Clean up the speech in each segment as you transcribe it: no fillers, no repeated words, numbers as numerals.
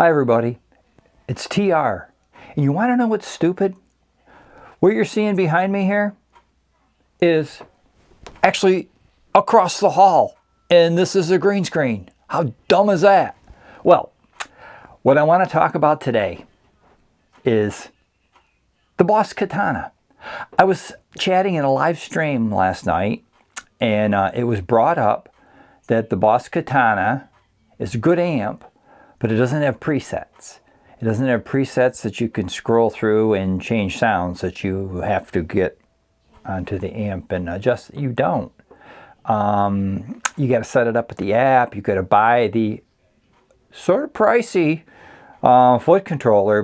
Hi everybody, it's TR. And you want to know what's stupid? What you're seeing behind me here is actually across the hall. And this is a green screen. How dumb is that? Well, what I want to talk about today is the BOSS Katana. I was chatting in a live stream last night, and it was brought up that the BOSS Katana is a good amp, but it doesn't have presets. It doesn't have presets that you can scroll through and change sounds that you have to get onto the amp and adjust. You don't. You got to set it up with the app. You got to buy the sort of pricey foot controller,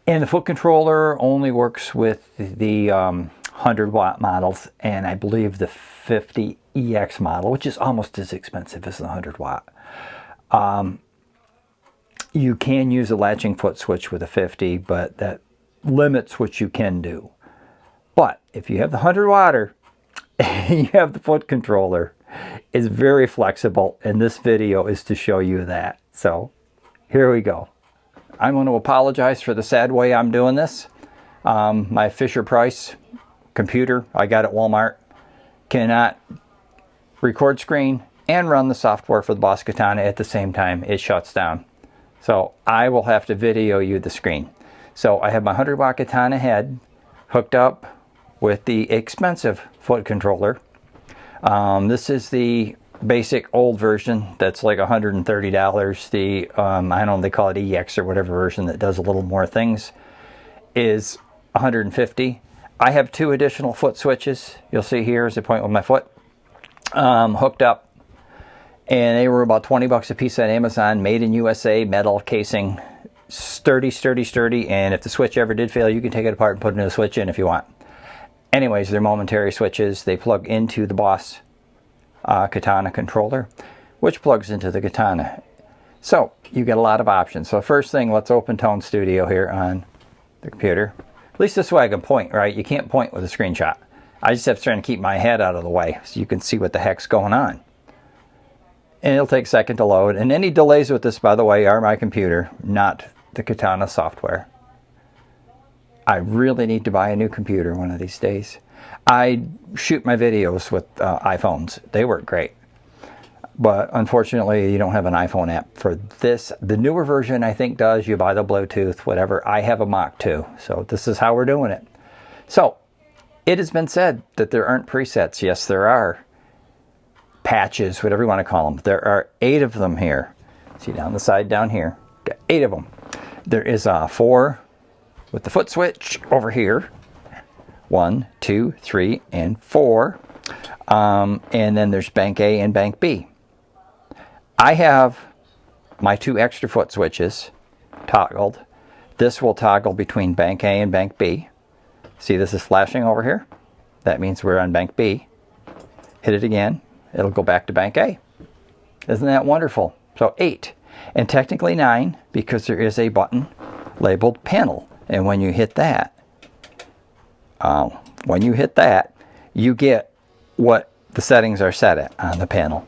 and the foot controller only works with the 100-watt models, and I believe the 50EX model, which is almost as expensive as the 100-watt. You can use a latching foot switch with a 50, but that limits what you can do. But if you have the 100-watter and you have the foot controller, it's very flexible, and this video is to show you that. So here we go. I'm going to apologize for the sad way I'm doing this. My Fisher-Price computer I got at Walmart cannot record screen and run the software for the BOSS Katana at the same time. It shuts down. So I will have to video you the screen. So I have my 100-watt Katana head hooked up with the expensive foot controller. This is the basic old version that's like $130. The I don't know, they call it EX or whatever version that does a little more things is $150. I have two additional foot switches. You'll see here as I point with my foot hooked up. And they were about 20 bucks a piece at Amazon, made in USA, metal casing, sturdy, sturdy, sturdy. And if the switch ever did fail, you can take it apart and put another switch in if you want. Anyways, they're momentary switches. They plug into the BOSS Katana controller, which plugs into the Katana. So you get a lot of options. So first thing, let's open Tone Studio here on the computer. At least this way I can point, right? You can't point with a screenshot. I just have to try to keep my head out of the way so you can see what the heck's going on. And it'll take a second to load. And any delays with this, by the way, are my computer, not the Katana software. I really need to buy a new computer one of these days. I shoot my videos with iPhones. They work great. But unfortunately, you don't have an iPhone app for this. The newer version, I think, does. You buy the Bluetooth, whatever. I have a Mach 2. So this is how we're doing it. So it has been said that there aren't presets. Yes, there are. Patches, whatever you want to call them. There are 8 of them here. See down the side down here. Got 8 of them. There is 4 with the foot switch over here. 1, 2, 3, and 4. And then there's bank A and bank B. I have my 2 extra foot switches toggled. This will toggle between bank A and bank B. See, this is flashing over here. That means we're on bank B. Hit it again. It'll go back to bank A. Isn't that wonderful? So 8. And technically 9, because there is a button labeled panel. And when you hit that, you get what the settings are set at on the panel.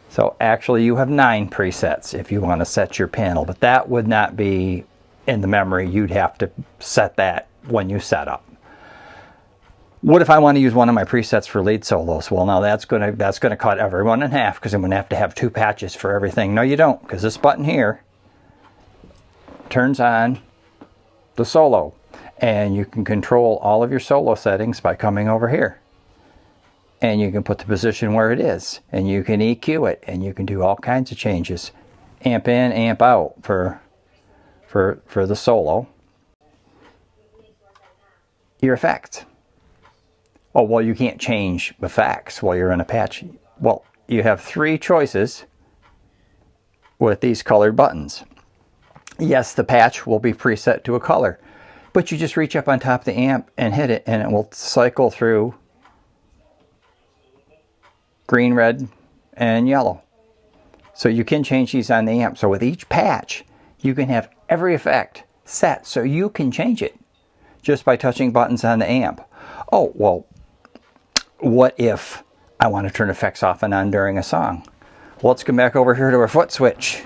So actually you have 9 presets if you want to set your panel. But that would not be in the memory. You'd have to set that when you set up. What if I want to use one of my presets for lead solos? Well, now that's going to cut everyone in half, because I'm going to have 2 patches for everything. No, you don't, because this button here turns on the solo, and you can control all of your solo settings by coming over here. And you can put the position where it is, and you can EQ it, and you can do all kinds of changes. Amp in, amp out for the solo. Your effects. Oh, well, you can't change effects while you're in a patch. Well, you have 3 choices with these colored buttons. Yes, the patch will be preset to a color, but you just reach up on top of the amp and hit it, and it will cycle through green, red, and yellow. So you can change these on the amp. So with each patch, you can have every effect set, so you can change it just by touching buttons on the amp. Oh, well, what if I want to turn effects off and on during a song? Well, let's come back over here to our foot switch.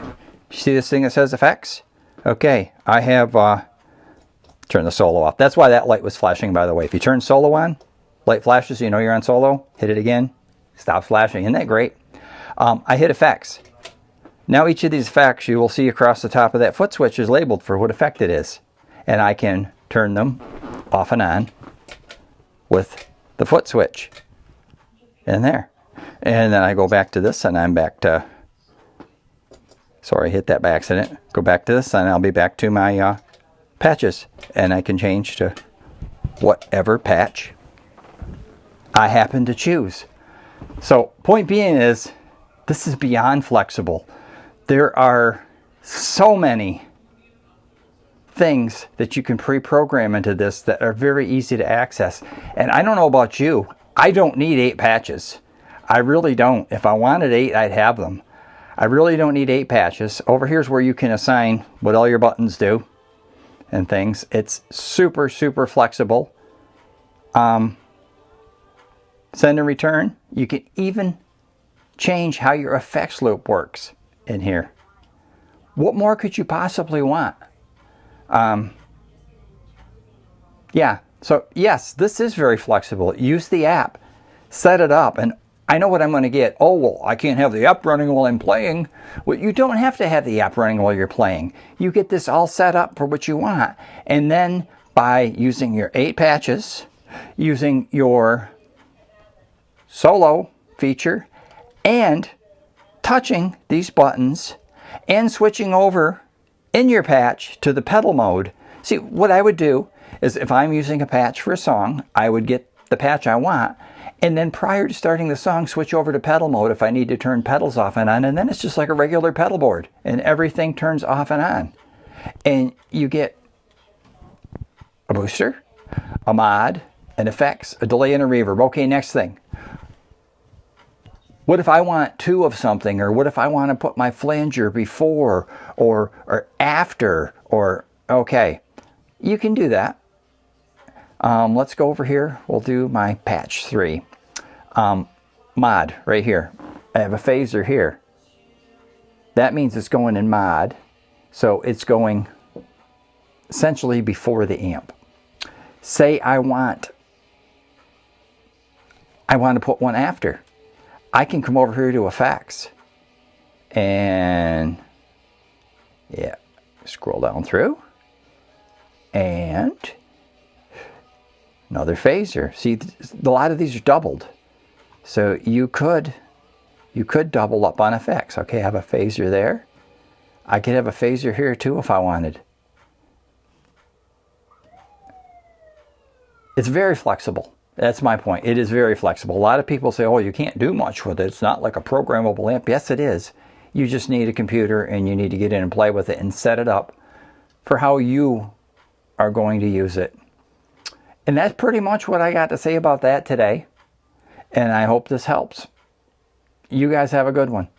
See this thing that says effects? Okay, I have turn the solo off. That's why that light was flashing, by the way. If you turn solo on, light flashes, you know you're on solo. Hit it again, stops flashing. Isn't that great? I hit effects. Now each of these effects you will see across the top of that foot switch is labeled for what effect it is. And I can turn them off and on with the foot switch in there. And then I go back to this and I'm back to, sorry, I hit that by accident. Go back to this and I'll be back to my patches. And I can change to whatever patch I happen to choose. So point being is, this is beyond flexible. There are so many things that you can pre-program into this that are very easy to access. And I don't know about you, I don't need 8 patches. I really don't. If I wanted 8, I'd have them. I really don't need 8 patches. Over here's where you can assign what all your buttons do and things. It's super, super flexible. Send and return. You can even change how your effects loop works in here. What more could you possibly want? Yeah, so yes, this is very flexible. Use the app, set it up, and I know what I'm going to get. Oh, well, I can't have the app running while I'm playing. Well, you don't have to have the app running while you're playing. You get this all set up for what you want. And then by using your 8 patches, using your solo feature, and touching these buttons, and switching over in your patch to the pedal mode. See, what I would do is if I'm using a patch for a song, I would get the patch I want, and then prior to starting the song, switch over to pedal mode if I need to turn pedals off and on, and then it's just like a regular pedal board, and everything turns off and on. And you get a booster, a mod, an effects, a delay, and a reverb. Okay, next thing. What if I want 2 of something, or what if I want to put my flanger before or after, or okay, you can do that. Let's go over here. We'll do my patch 3. Mod right here. I have a phaser here. That means it's going in mod, so it's going essentially before the amp. Say I want to put one after. I can come over here to effects and yeah, scroll down through and another phaser. See, a lot of these are doubled. So you could double up on effects. Okay, I have a phaser there. I could have a phaser here too if I wanted. It's very flexible. That's my point. It is very flexible. A lot of people say, oh, you can't do much with it. It's not like a programmable amp. Yes, it is. You just need a computer and you need to get in and play with it and set it up for how you are going to use it. And that's pretty much what I got to say about that today. And I hope this helps. You guys have a good one.